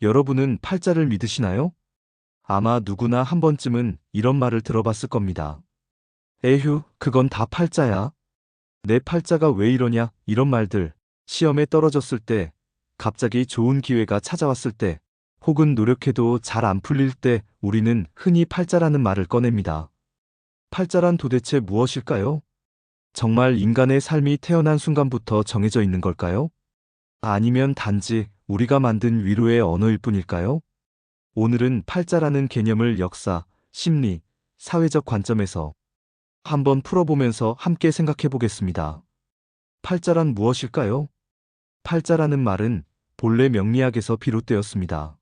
여러분은 팔자를 믿으시나요? 아마 누구나 한 번쯤은 이런 말을 들어봤을 겁니다. 에휴, 그건 다 팔자야. 내 팔자가 왜 이러냐, 이런 말들. 시험에 떨어졌을 때, 갑자기 좋은 기회가 찾아왔을 때, 혹은 노력해도 잘 안 풀릴 때 우리는 흔히 팔자라는 말을 꺼냅니다. 팔자란 도대체 무엇일까요? 정말 인간의 삶이 태어난 순간부터 정해져 있는 걸까요? 아니면 단지 우리가 만든 위로의 언어일 뿐일까요? 오늘은 팔자라는 개념을 역사, 심리, 사회적 관점에서 한번 풀어보면서 함께 생각해 보겠습니다. 팔자란 무엇일까요? 팔자라는 말은 본래 명리학에서 비롯되었습니다.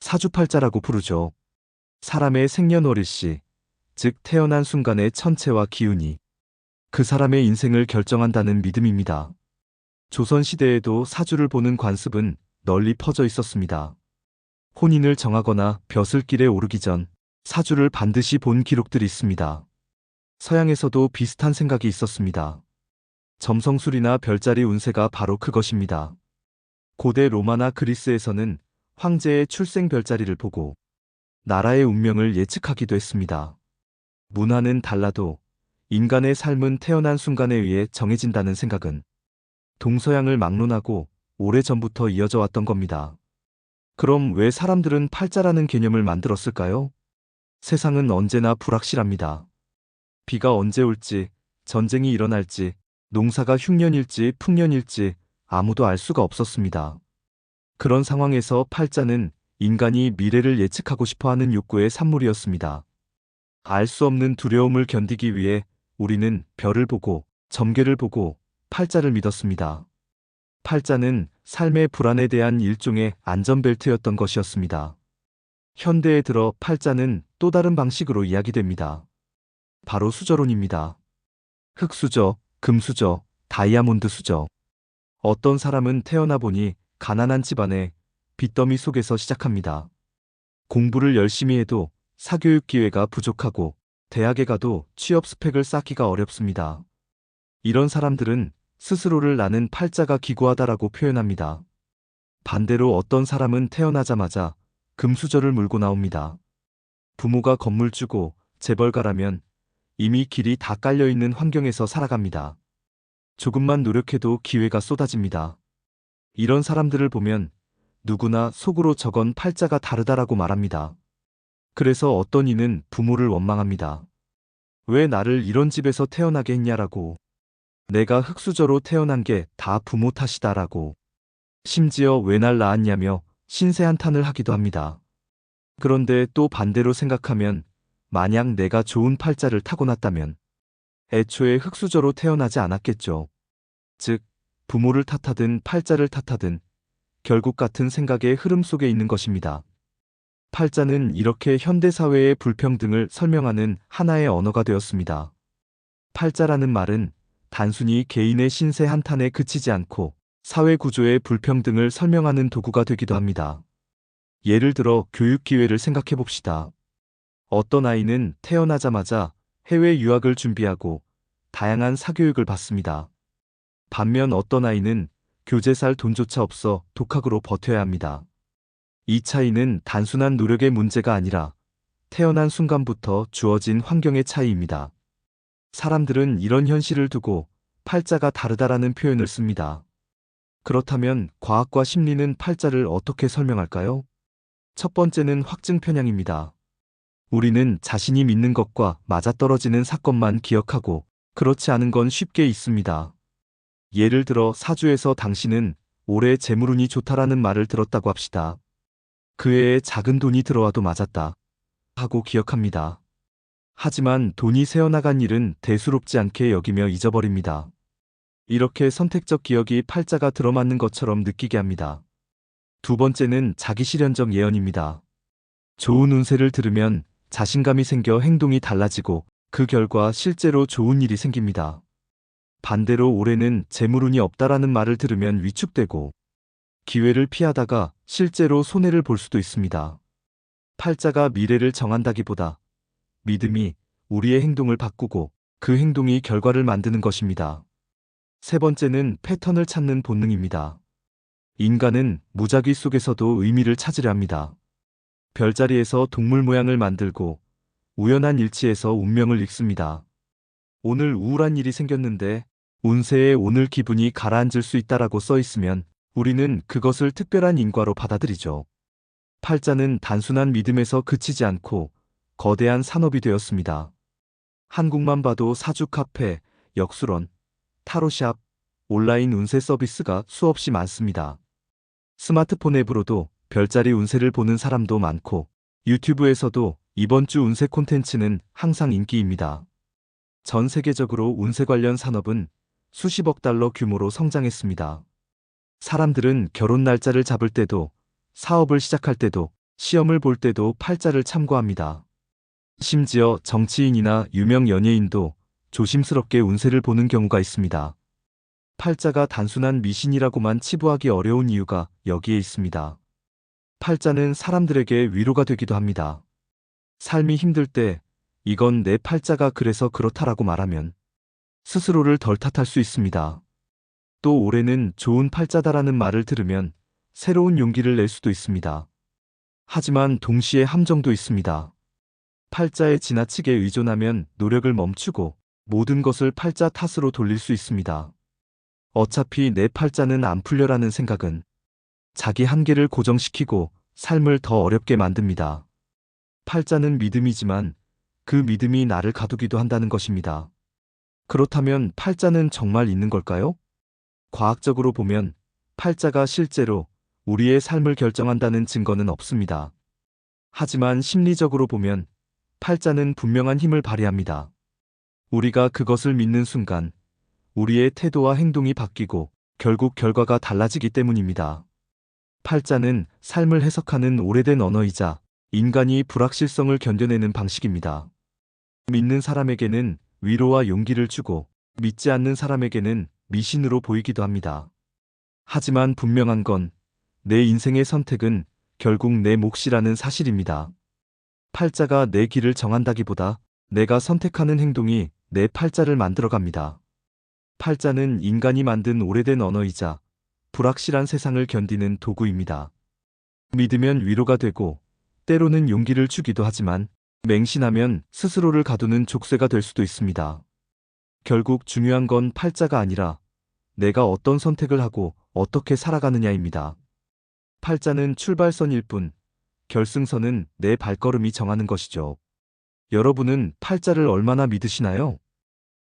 사주팔자라고 부르죠. 사람의 생년월일시, 즉 태어난 순간의 천체와 기운이 그 사람의 인생을 결정한다는 믿음입니다. 조선시대에도 사주를 보는 관습은 널리 퍼져 있었습니다. 혼인을 정하거나 벼슬길에 오르기 전 사주를 반드시 본 기록들이 있습니다. 서양에서도 비슷한 생각이 있었습니다. 점성술이나 별자리 운세가 바로 그것입니다. 고대 로마나 그리스에서는 황제의 출생 별자리를 보고 나라의 운명을 예측하기도 했습니다. 문화는 달라도 인간의 삶은 태어난 순간에 의해 정해진다는 생각은 동서양을 막론하고 오래전부터 이어져 왔던 겁니다. 그럼 왜 사람들은 팔자라는 개념을 만들었을까요? 세상은 언제나 불확실합니다. 비가 언제 올지, 전쟁이 일어날지, 농사가 흉년일지 풍년일지 아무도 알 수가 없었습니다. 그런 상황에서 팔자는 인간이 미래를 예측하고 싶어하는 욕구의 산물이었습니다. 알 수 없는 두려움을 견디기 위해 우리는 별을 보고 점괘를 보고 팔자를 믿었습니다. 팔자는 삶의 불안에 대한 일종의 안전벨트였던 것이었습니다. 현대에 들어 팔자는 또 다른 방식으로 이야기됩니다. 바로 수저론입니다. 흙수저, 금수저, 다이아몬드 수저. 어떤 사람은 태어나 보니 가난한 집안에 빚더미 속에서 시작합니다. 공부를 열심히 해도 사교육 기회가 부족하고 대학에 가도 취업 스펙을 쌓기가 어렵습니다. 이런 사람들은 스스로를 나는 팔자가 기구하다라고 표현합니다. 반대로 어떤 사람은 태어나자마자 금수저를 물고 나옵니다. 부모가 건물주고 재벌가라면 이미 길이 다 깔려있는 환경에서 살아갑니다. 조금만 노력해도 기회가 쏟아집니다. 이런 사람들을 보면 누구나 속으로 저건 팔자가 다르다라고 말합니다. 그래서 어떤 이는 부모를 원망합니다. 왜 나를 이런 집에서 태어나게 했냐라고. 내가 흙수저로 태어난 게 다 부모 탓이다라고. 심지어 왜 날 낳았냐며 신세 한탄을 하기도 합니다. 그런데 또 반대로 생각하면 만약 내가 좋은 팔자를 타고났다면 애초에 흙수저로 태어나지 않았겠죠. 즉, 부모를 탓하든 팔자를 탓하든 결국 같은 생각의 흐름 속에 있는 것입니다. 팔자는 이렇게 현대사회의 불평등을 설명하는 하나의 언어가 되었습니다. 팔자라는 말은 단순히 개인의 신세 한탄에 그치지 않고 사회 구조의 불평등을 설명하는 도구가 되기도 합니다. 예를 들어 교육 기회를 생각해 봅시다. 어떤 아이는 태어나자마자 해외 유학을 준비하고 다양한 사교육을 받습니다. 반면 어떤 아이는 교재 살 돈조차 없어 독학으로 버텨야 합니다. 이 차이는 단순한 노력의 문제가 아니라 태어난 순간부터 주어진 환경의 차이입니다. 사람들은 이런 현실을 두고 팔자가 다르다라는 표현을 씁니다. 그렇다면 과학과 심리는 팔자를 어떻게 설명할까요? 첫 번째는 확증 편향입니다. 우리는 자신이 믿는 것과 맞아떨어지는 사건만 기억하고 그렇지 않은 건 쉽게 잊습니다. 예를 들어 사주에서 당신은 올해 재물운이 좋다라는 말을 들었다고 합시다. 그 해에 작은 돈이 들어와도 맞았다 하고 기억합니다. 하지만 돈이 새어나간 일은 대수롭지 않게 여기며 잊어버립니다. 이렇게 선택적 기억이 팔자가 들어맞는 것처럼 느끼게 합니다. 두 번째는 자기실현적 예언입니다. 좋은 운세를 들으면 자신감이 생겨 행동이 달라지고 그 결과 실제로 좋은 일이 생깁니다. 반대로 올해는 재물운이 없다라는 말을 들으면 위축되고 기회를 피하다가 실제로 손해를 볼 수도 있습니다. 팔자가 미래를 정한다기보다 믿음이 우리의 행동을 바꾸고 그 행동이 결과를 만드는 것입니다. 세 번째는 패턴을 찾는 본능입니다. 인간은 무작위 속에서도 의미를 찾으려 합니다. 별자리에서 동물 모양을 만들고 우연한 일치에서 운명을 읽습니다. 오늘 우울한 일이 생겼는데 운세에 오늘 기분이 가라앉을 수 있다라고 써 있으면 우리는 그것을 특별한 인과로 받아들이죠. 팔자는 단순한 믿음에서 그치지 않고 거대한 산업이 되었습니다. 한국만 봐도 사주 카페, 역술원, 타로샵, 온라인 운세 서비스가 수없이 많습니다. 스마트폰 앱으로도 별자리 운세를 보는 사람도 많고 유튜브에서도 이번 주 운세 콘텐츠는 항상 인기입니다. 전 세계적으로 운세 관련 산업은 수십억 달러 규모로 성장했습니다. 사람들은 결혼 날짜를 잡을 때도, 사업을 시작할 때도, 시험을 볼 때도 팔자를 참고합니다. 심지어 정치인이나 유명 연예인도 조심스럽게 운세를 보는 경우가 있습니다. 팔자가 단순한 미신이라고만 치부하기 어려운 이유가 여기에 있습니다. 팔자는 사람들에게 위로가 되기도 합니다. 삶이 힘들 때 이건 내 팔자가 그래서 그렇다라고 말하면 스스로를 덜 탓할 수 있습니다. 또 올해는 좋은 팔자다라는 말을 들으면 새로운 용기를 낼 수도 있습니다. 하지만 동시에 함정도 있습니다. 팔자에 지나치게 의존하면 노력을 멈추고 모든 것을 팔자 탓으로 돌릴 수 있습니다. 어차피 내 팔자는 안 풀려라는 생각은 자기 한계를 고정시키고 삶을 더 어렵게 만듭니다. 팔자는 믿음이지만 그 믿음이 나를 가두기도 한다는 것입니다. 그렇다면 팔자는 정말 있는 걸까요? 과학적으로 보면 팔자가 실제로 우리의 삶을 결정한다는 증거는 없습니다. 하지만 심리적으로 보면 팔자는 분명한 힘을 발휘합니다. 우리가 그것을 믿는 순간 우리의 태도와 행동이 바뀌고 결국 결과가 달라지기 때문입니다. 팔자는 삶을 해석하는 오래된 언어이자 인간이 불확실성을 견뎌내는 방식입니다. 믿는 사람에게는 위로와 용기를 주고 믿지 않는 사람에게는 미신으로 보이기도 합니다. 하지만 분명한 건 내 인생의 선택은 결국 내 몫이라는 사실입니다. 팔자가 내 길을 정한다기보다 내가 선택하는 행동이 내 팔자를 만들어갑니다. 팔자는 인간이 만든 오래된 언어이자 불확실한 세상을 견디는 도구입니다. 믿으면 위로가 되고 때로는 용기를 주기도 하지만 맹신하면 스스로를 가두는 족쇄가 될 수도 있습니다. 결국 중요한 건 팔자가 아니라 내가 어떤 선택을 하고 어떻게 살아가느냐입니다. 팔자는 출발선일 뿐 결승선은 내 발걸음이 정하는 것이죠. 여러분은 팔자를 얼마나 믿으시나요?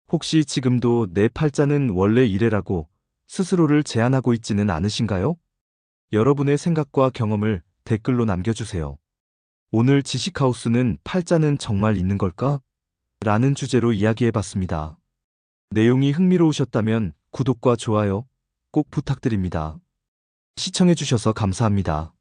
혹시 지금도 내 팔자는 원래 이래라고 스스로를 제한하고 있지는 않으신가요? 여러분의 생각과 경험을 댓글로 남겨주세요. 오늘 지식하우스는 팔자는 정말 있는 걸까? 라는 주제로 이야기해봤습니다. 내용이 흥미로우셨다면 구독과 좋아요 꼭 부탁드립니다. 시청해주셔서 감사합니다.